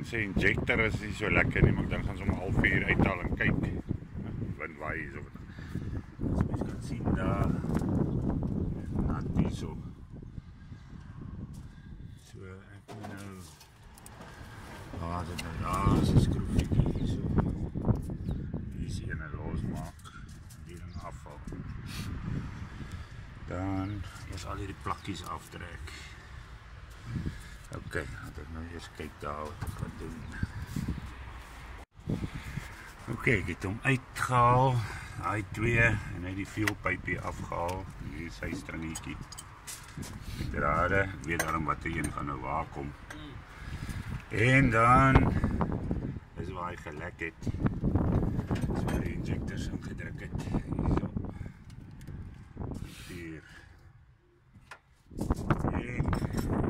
ding sê injector is nie so lekker nie, maar ek dink gaan sommer half uur uithaal en kyk. Wind waai hier so. As mens kan sien daar nat hier so. So ek moet nou daar is 'n skroefjie hier so. Hier is ene losmaak, die ding afval. Dan is al hierdie plakkies aftrek. Ok, laat ek nou eers kyk daar wat ek kan doen. Ok, ek het hom uitgehaal, hy 2 en hy die fuelpypie afgehaal. Hier is sy stringetjie. Ek drade, ek weet daarom wat die een gaan nou waar kom. En dan is waar hy gelek het. Dis waar die injectors ingedruk het. Hierso. Hier.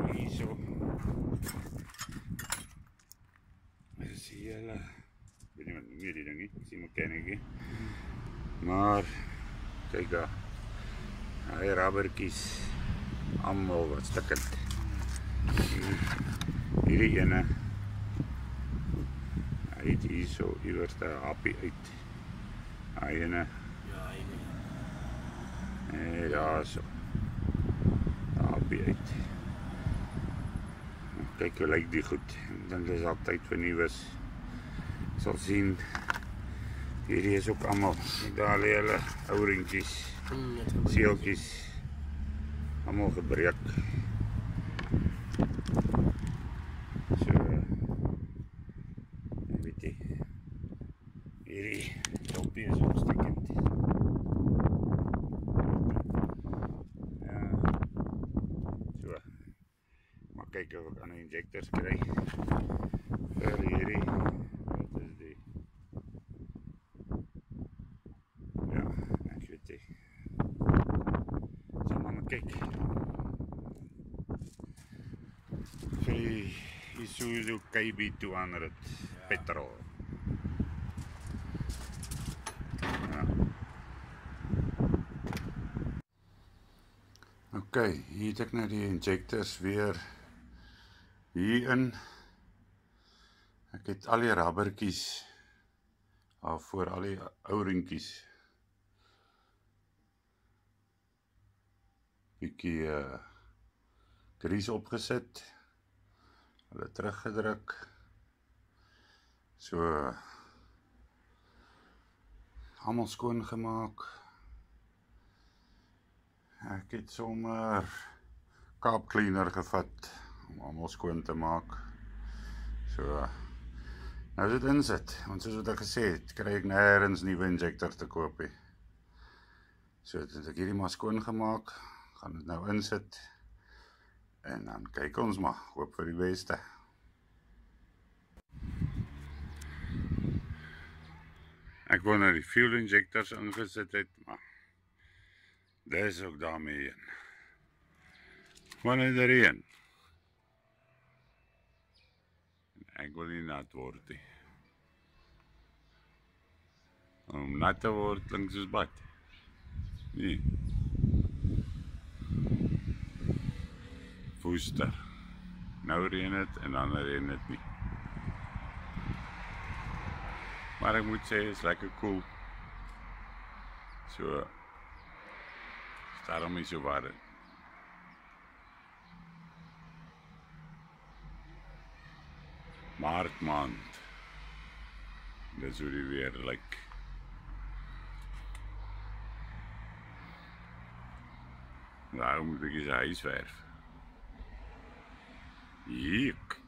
En hierso. Is hele, ek weet nie wat noem jy die ding nie, ek sien mechanic. Maar kyk daar. Hy rubbertjies almal wat stikkend. Hierdie ene, hy het hier so iewers 'n happie uit. Hy ene. Ja, hy ene. En daar so. Happie uit. Kyk hoe lyk die goed. Ek dink dis al tyd vir nuus. Ek sal sien. Hierdie is ook almal. Daar lê hulle ou ringjies. Seeltjies. Almal gebreek. Hierdie dopie is ook stikkend. Ja. So. Maar kyk of ek ander injectors kry. Vir hierdie. Wat is die? Ja, ek weet nie. So maar kyk. Vir die Isuzu KB200 petrol. Ok, hier het ek nou die injectors weer hierin. Ek het al die rubbertjies voor al die ou ringkies bietjie grease opgesit, hulle teruggedruk. So almal skoon gemaak. Ek het sommer Kaap cleaner gevat om almal skoon te maak. So nou is dit insit, want soos wat ek gesê het, kry ek nêrens nuwe injectors te koop nie. So het ek hierdie maar skoon gemaak, gaan dit nou insit en dan kyk ons maar, hoop vir die beste. Ek wou nou die fuel injectors ingesit het, maar dis ook daarmee een. Wanneer er een. Ek wil nie nat word nie. Om nat te word klink soos bad. Nee. Woester. Nou reën het en dan reën het nie. Maar ek moet sê, is lekker cool. So daarom is so warm. Maart maand. Dis hoe die weer lyk. Daarom moet ek die huis verf. Jek.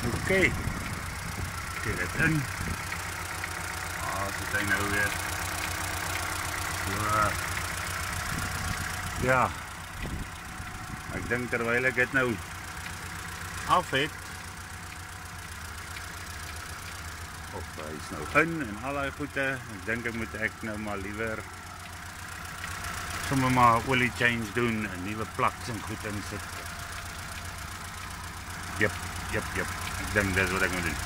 Ok, stel dit in. Sit hy nou weer. So, ja, ek dink terwyl ek dit nou af het, of hy is nou in en al die goede, ek dink ek nou maar liewer sommer maar olie change doen, 'n nuwe plaks en goed insit. Jep, ek dink dis wat ek moet doen.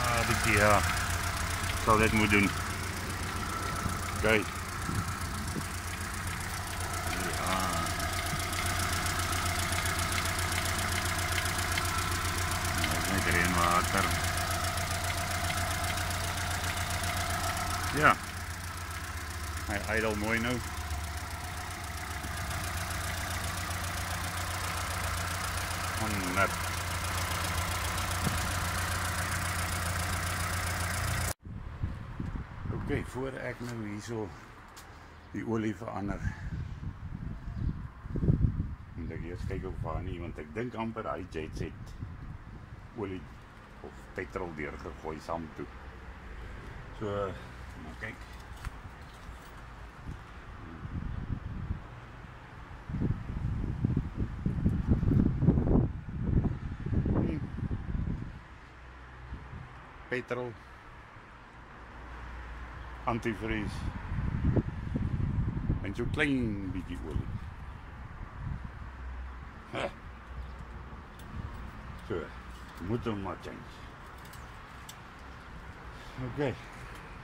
Ja, bietjie ja. sal dit moet doen. Kyk. Ja. Dit is net reënwater. Ja. Hy idle mooi nou. Net. Oké, voor ek nou hierso die olie verander, moet ek eers kyk of waar nie, want ek dink amper hy jets het olie of petrol deurgegooi saam toe. So, maar kyk. Petrol, antivries en so klein bietjie olie. So, moet hom maar change. Oké,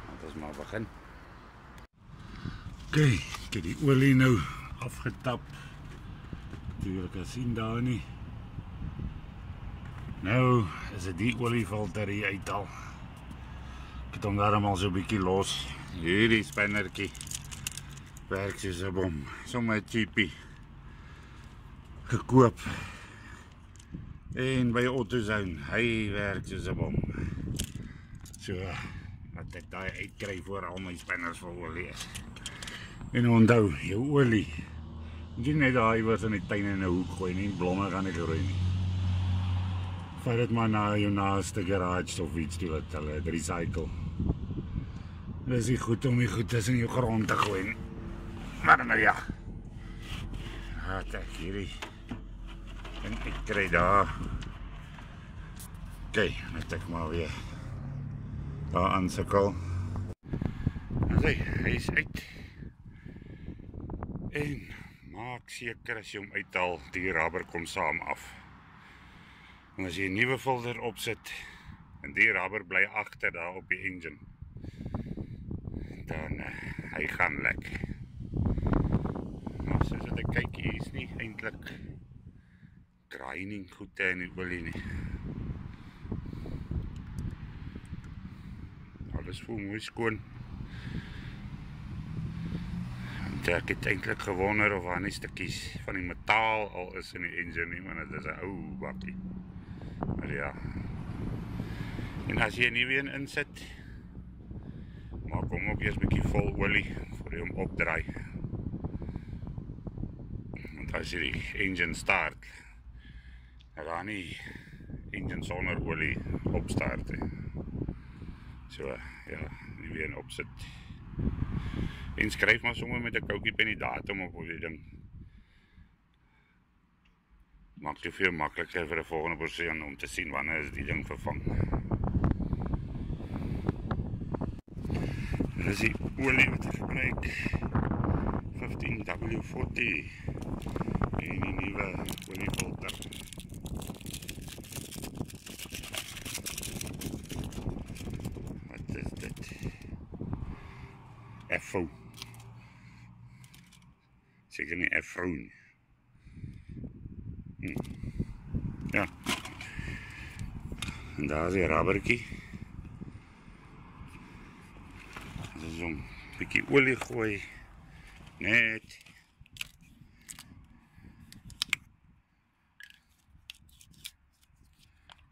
laat ons maar begin. Oké, ek het die olie nou afgetap. Natuurlijk as sien daar nie. Nou is dit die oliefilter hier uithaal. Ek het hom daarom al so 'n bietjie los. Hierdie spannertjie werk soos 'n bom. Sommer cheapie gekoop. En by AutoZone, hy werk soos 'n bom. So, dat ek daai uitkry voor al my spanners vol olie is. En onthou, jou olie, moet jy net daai wat in die tuin in 'n hoek gooi, nie blomme gaan nie groei nie. Vat dit maar na jou naaste garage of iets toe wat hulle recycle. Dit is nie goed om die goedes in jou grond te gooi nie. Maar nou ja. Laat ek hierdie ding uitkry daar. Oké, net ek maar weer daar aansukkel. Hy is uit. En maak seker as jy hom uithaal, die rubber kom saam af. En as jy 'n nuwe filter opsit en die rubber bly agter daar op die engine, dan hy gaan lek. Maar soos wat ek kyk, hier is nie eintlik grinding goede in die olie nie. Alles voel mooi skoon. En ek het eintlik gewonder of daar nie stukkies van die metaal al is in die engine nie, want dit is 'n ou bakkie. Maar ja. En as jy 'n nuwe een insit, maak hom ook eers 'n bietjie vol olie voor jy hom opdraai. Want as jy die engine start, dan gaan nie engine sonder olie opstart nie. So ja, nuwe een opsit. En skryf maar sommer met 'n koutjie pen die datum op die ding. Maak dit veel makliker vir 'n volgende persoon om te sien wanneer is die ding vervang. Dit is die olie wat ek gebruik. 15W40 en die nuwe oliefilter. Wat is dit? FO. Seker nie FO nie. Ja. En daar is die rubbertjie. Dit is om 'n bietjie olie gooi. Net.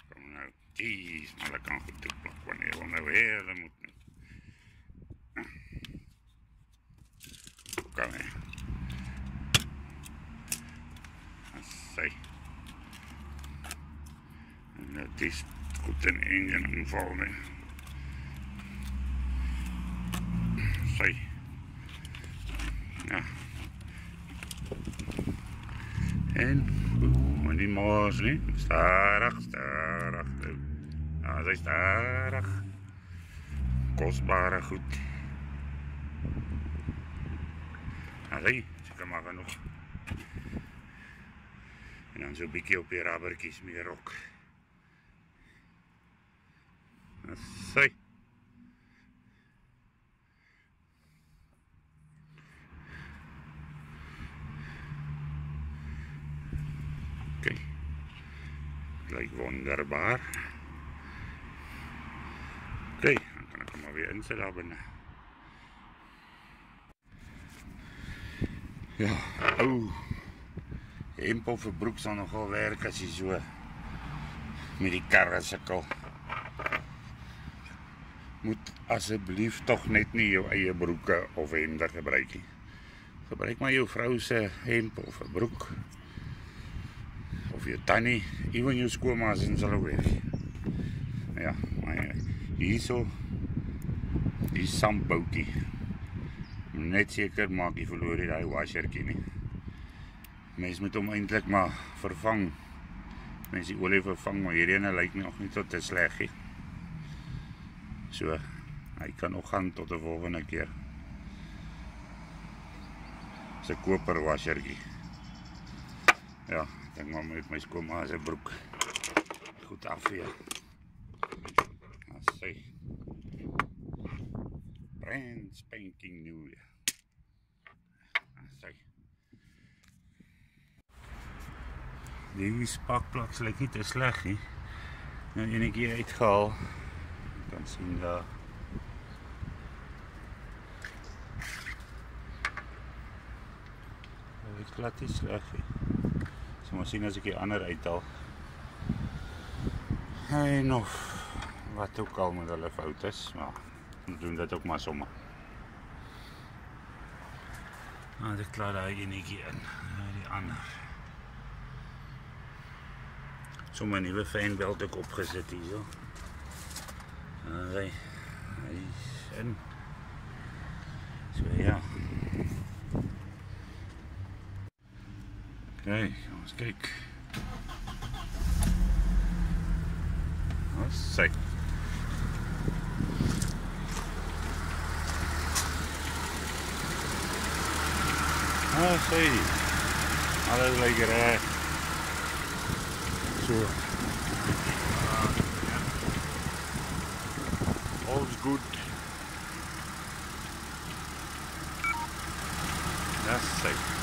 Kom nou, jeez, maar dat kan goed toeplak wanneer we nou weer moet. Kan hè. Zij. En het is goed in engine invallen. Zij. Ja. En, maar die maas nie. Stadig, stadig. Ja, zij stadig. Kostbare goed. Ja, zij, ze kan maar genoeg. En dan zo'n beetje op die rubbertjies meer ook. Zij. Wonderbaar. Oké, dan kan ik hem maar weer inzetten daar binnen. Ja, hempel vir broek sal nogal werk as jy so met die karre sukkel. Moet asseblief tog net nie jou eie broeke of hemde gebruik nie. Gebruik maar jou vrou se hempel of 'n broek. Of jou tannie, ewen jou skoonma se sal ook werk. Ja, maar hierso die sandboutjie. Net seker maak jy verloor jy daai washertjie nie. Mens moet hom eintlik maar vervang. Mens die olie vervang, maar hierdie ene lyk nog nie tot te sleg nie. So, hy kan nog gaan tot 'n volgende keer. Dis 'n koper washertjie. Ja, ek dink maar met my skoonma se broek goed afvee. As sy brand spanking new. As sy die spakplaks lyk nie te sleg nie. Nou enetjie uitgehaal. Jy kan sien daar. Dit is glad nie sleg nie. So maar sien as ek die ander uithaal. En of wat ook al met hulle fout is, maar ons doen dit ook maar sommer. Nou, ek klaar daai enetjie in, die ander. Sommer 'n nuwe fanbelt ook opgesit hierso. Hy is in. So ja. Oké, ons kyk. Ons sê. Sê. Alles lyk reg. So. All's good. That's safe.